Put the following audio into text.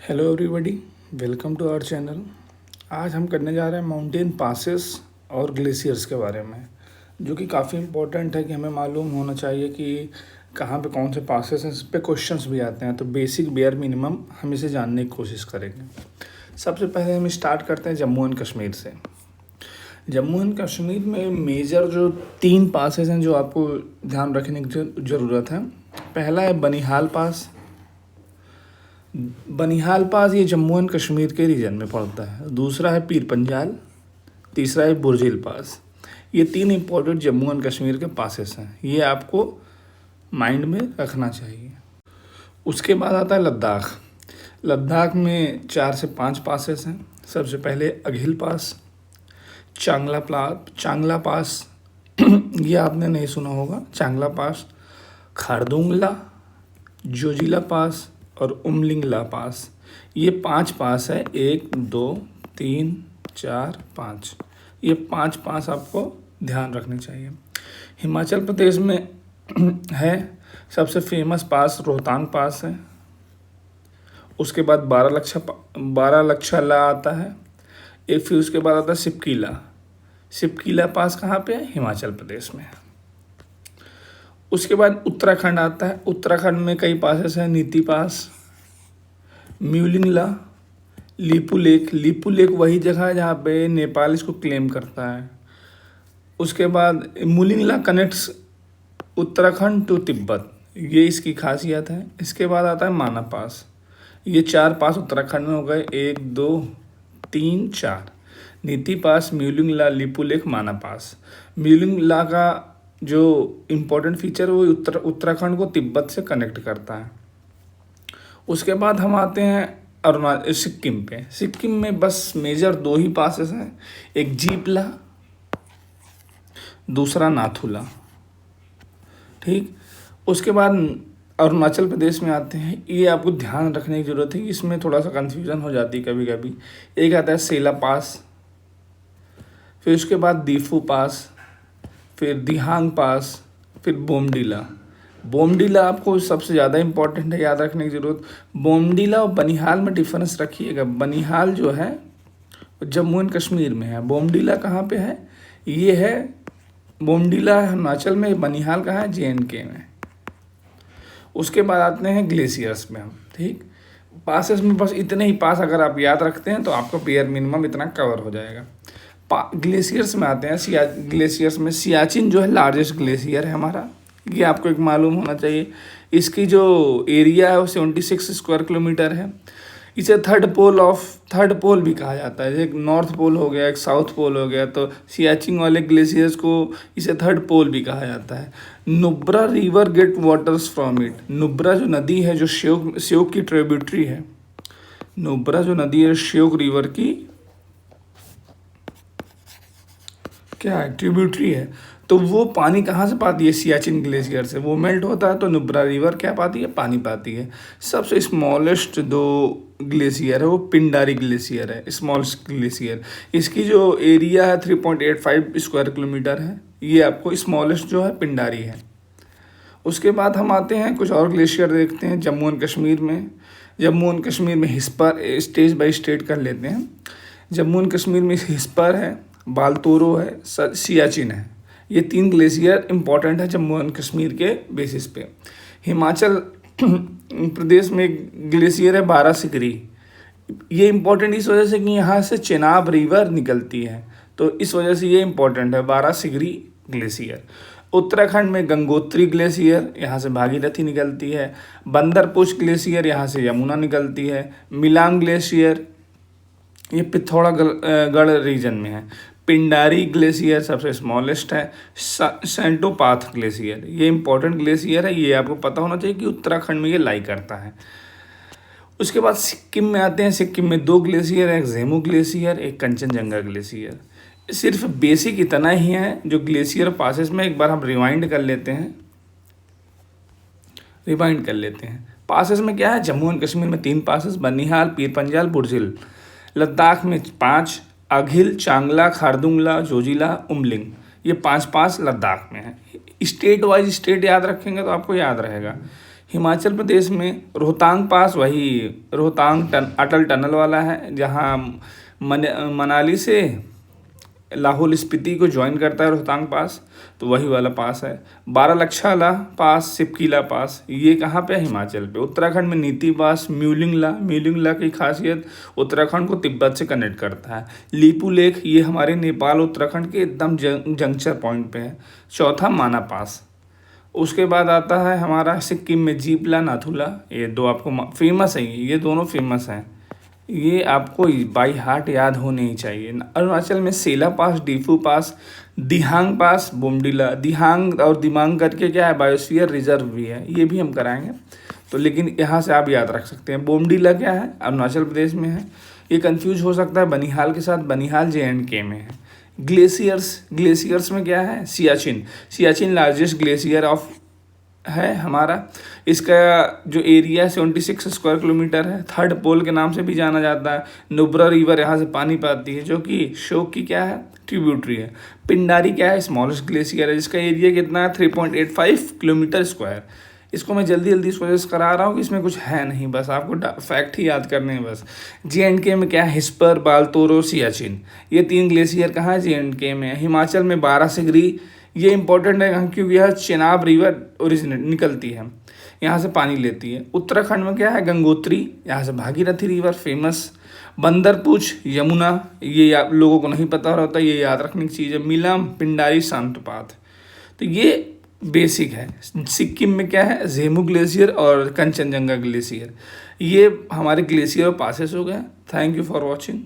Hello everybody, welcome to our channel. आज हम करने जा रहे हैं माउंटेन पासेस और ग्लेशियर्स के बारे में, जो कि काफ़ी इम्पोर्टेंट है कि हमें मालूम होना चाहिए कि कहाँ पे कौन से पासेस हैं। इस पे क्वेश्चंस भी आते हैं, तो बेसिक बेयर मिनिमम हम इसे जानने की कोशिश करेंगे। सबसे पहले हम स्टार्ट करते हैं जम्मू एंड कश्मीर से। जम्मू एंड कश्मीर में मेजर जो 3 पासेस हैं जो आपको ध्यान रखने की ज़रूरत है। पहला है बनिहाल पास। बनिहाल पास ये जम्मू एंड कश्मीर के रीजन में पड़ता है। दूसरा है पीर पंजाल। तीसरा है बुर्जिल पास। ये 3 इंपॉर्टेंट जम्मू एंड कश्मीर के पासेस हैं, ये आपको माइंड में रखना चाहिए। उसके बाद आता है लद्दाख। लद्दाख में 4 से 5 पासेस हैं। सबसे पहले अघिल पास, चांगला पास ये आपने नहीं सुना होगा। चांगला पास, खारदुंगला, जोजिला पास और उमलिंगला पास। ये 5 पास है। 1 2 3 4 5, ये 5 पास आपको ध्यान रखने चाहिए। हिमाचल प्रदेश में है सबसे फेमस पास रोहतांग पास है। उसके बाद 12 लक्षला आता है। एक फिर उसके बाद आता है सिपकीला पास। कहाँ पे है? हिमाचल प्रदेश में। उसके बाद उत्तराखंड आता है। उत्तराखंड में कई पासेस हैं। नीति पास, म्यूलिंगला, लीपू लेक वही जगह है जहाँ पे नेपाल इसको क्लेम करता है। उसके बाद म्यूलिंगला कनेक्ट्स उत्तराखंड टू तिब्बत, ये इसकी खासियत है। इसके बाद आता है माना पास। ये 4 पास उत्तराखंड में हो गए। 1 2 3 4, नीति पास, म्यूलिंगला, लीपू लेक, माना पास। म्यूलिंगला का जो इम्पोर्टेंट फीचर है वो उत्तराखंड को तिब्बत से कनेक्ट करता है। उसके बाद हम आते हैं सिक्किम पे। सिक्किम में बस मेजर 2 ही पासेस हैं, एक जीपला, दूसरा नाथुला। ठीक। उसके बाद अरुणाचल प्रदेश में आते हैं। ये आपको ध्यान रखने की ज़रूरत है कि इसमें थोड़ा सा कन्फ्यूज़न हो जाती है कभी कभी। एक आता है सेला पास, फिर उसके बाद दीफू पास, फिर दिहांग पास, फिर बोमडीला आपको सबसे ज़्यादा इम्पोर्टेंट है, याद रखने की ज़रूरत। बोमडीला और बनिहाल में डिफरेंस रखिएगा। बनिहाल जो है जम्मू एंड कश्मीर में है। बोमडीला कहाँ पे है? ये है बोमडीला हिमाचल में, बनिहाल कहाँ है? JNK में। उसके बाद आते हैं ग्लेशियर्स में हम। ठीक। पासेस में बस इतने ही पास अगर आप याद रखते हैं तो आपको पेयर मिनिमम इतना कवर हो जाएगा। ग्लेशियर्स में आते हैं। ग्लेशियर्स में सियाचिन जो है लार्जेस्ट ग्लेशियर है हमारा, ये आपको एक मालूम होना चाहिए। इसकी जो एरिया है वो 76 स्क्वायर किलोमीटर है। इसे थर्ड पोल भी कहा जाता है। एक नॉर्थ पोल हो गया, एक साउथ पोल हो गया, तो सियाचिन वाले ग्लेशियर्स को इसे थर्ड पोल भी कहा जाता है। Nubra river get waters from it. Nubra जो नदी है, जो श्योक की ट्रिब्यूटरी है। नुब्रा जो नदी है श्योक रिवर की क्या है? ट्रिब्यूटरी है। तो वो पानी कहाँ से पाती है? सियाचिन ग्लेशियर से। वो मेल्ट होता है तो नुब्रा रिवर क्या पाती है? पानी पाती है। सबसे स्मॉलेस्ट 2 ग्लेशियर है वो पिंडारी ग्लेशियर है, स्मॉलेस्ट ग्लेशियर। इसकी जो एरिया है 3.85 स्क्वायर किलोमीटर है। ये आपको स्मॉलेस्ट जो है पिंडारी है। उसके बाद हम आते हैं कुछ और ग्लेशियर देखते हैं जम्मू एंड कश्मीर में। जम्मू एंड कश्मीर में हिस्पर, स्टेट बाई स्टेट कर लेते हैं। जम्मू एंड कश्मीर में हिस्पर है, बालतोरो है, सियाचिन है। ये 3 ग्लेशियर इंपॉर्टेंट है जम्मू एंड कश्मीर के बेसिस पे। हिमाचल प्रदेश में ग्लेशियर है 12 सिकरी। ये इंपॉर्टेंट इस वजह से कि यहाँ से चेनाब रिवर निकलती है, तो इस वजह से ये इंपॉर्टेंट है 12 सिकरी ग्लेशियर। उत्तराखंड में गंगोत्री ग्लेशियर, यहाँ से भागीरथी निकलती है। बंदरपुछ ग्लेशियर, यहाँ से यमुना निकलती है। मिलांग ग्लेशियर ये पिथौरागढ़ रीजन में है। पिंडारी ग्लेशियर सबसे स्मॉलेस्ट है। सेंटोपाथ ग्लेशियर ये इंपॉर्टेंट ग्लेशियर है, ये आपको पता होना चाहिए कि उत्तराखंड में ये लाई करता है। उसके बाद सिक्किम में आते हैं। सिक्किम में 2 ग्लेशियर है, एक जेमू ग्लेशियर, एक कंचनजंगा ग्लेशियर। सिर्फ बेसिक इतना ही है जो ग्लेशियर पासेस में। एक बार हम रिवाइंड कर लेते हैं। पासेस में क्या है? जम्मू एंड कश्मीर में 3 पासेस, बनिहाल, पीर पंजाल, बुर्जिल। लद्दाख में 5, अघिल, चांगला, खारदुंगला, जोजिला, उमलिंग। ये 5 लद्दाख में है। स्टेट वाइज स्टेट याद रखेंगे तो आपको याद रहेगा। हिमाचल प्रदेश में रोहतांग पास वही अटल टनल वाला है, जहाँ मनाली से लाहौल स्पीति को ज्वाइन करता है रोहतांग पास, तो वही वाला पास है। बारालाचा पास, सिपकीला पास, ये कहाँ पे है? हिमाचल पे। उत्तराखंड में नीति पास, म्यूलिंगला की खासियत उत्तराखंड को तिब्बत से कनेक्ट करता है। लीपू लेक, ये हमारे नेपाल उत्तराखंड के एकदम जंक्शन पॉइंट पे है। चौथा माना पास। उसके बाद आता है हमारा सिक्किम में जीपला, नाथुला, ये दो आपको फेमस है, ये दोनों फेमस हैं, ये आपको बाई हार्ट याद होने ही चाहिए। अरुणाचल में सेला पास, डीफू पास, दिहांग पास, बोमडिला। दिहांग और दिमांग करके क्या है, बायोस्फीयर रिजर्व भी है, ये भी हम कराएंगे, तो लेकिन यहाँ से आप याद रख सकते हैं। बोमडिला क्या है, अरुणाचल प्रदेश में है। ये कंफ्यूज हो सकता है बनिहाल के साथ, बनिहाल JNK में है। ग्लेशियर्स में क्या है, सियाचिन लार्जेस्ट ग्लेशियर ऑफ है हमारा। इसका जो एरिया 76 स्क्वायर किलोमीटर है। थर्ड पोल के नाम से भी जाना जाता है। नुब्रा रिवर यहाँ से पानी पाती है, जो कि शोक की क्या है, ट्रिब्यूटरी है। पिंडारी क्या है, स्मॉलेस्ट ग्लेशियर है, जिसका एरिया कितना है, 3.85 किलोमीटर स्क्वायर। इसको मैं जल्दी जल्दी इस वजह से करा रहा हूँ कि इसमें कुछ है नहीं, बस आपको फैक्ट ही याद करने हैं बस। JNK में क्या है, हिस्पर, बाल्तोरो, सियाचिन, ये 3 ग्लेशियर कहाँ है, JNK में है। हिमाचल में 12 सिगरी, ये इंपॉर्टेंट है क्योंकि यह चेनाब रिवर ओरिजिनेट निकलती है, यहाँ से पानी लेती है। उत्तराखंड में क्या है, गंगोत्री, यहाँ से भागीरथी रिवर फेमस। बंदरपूछ, यमुना, ये आप लोगों को नहीं पता होता, ये याद रखने की चीज़ है। मिलम, पिंडारी, शांतपात, तो ये बेसिक है। सिक्किम में क्या है, झेमू ग्लेशियर और कंचनजंगा ग्लेशियर, ये हमारे ग्लेशियर पासेस हो गए। Thank you for watching.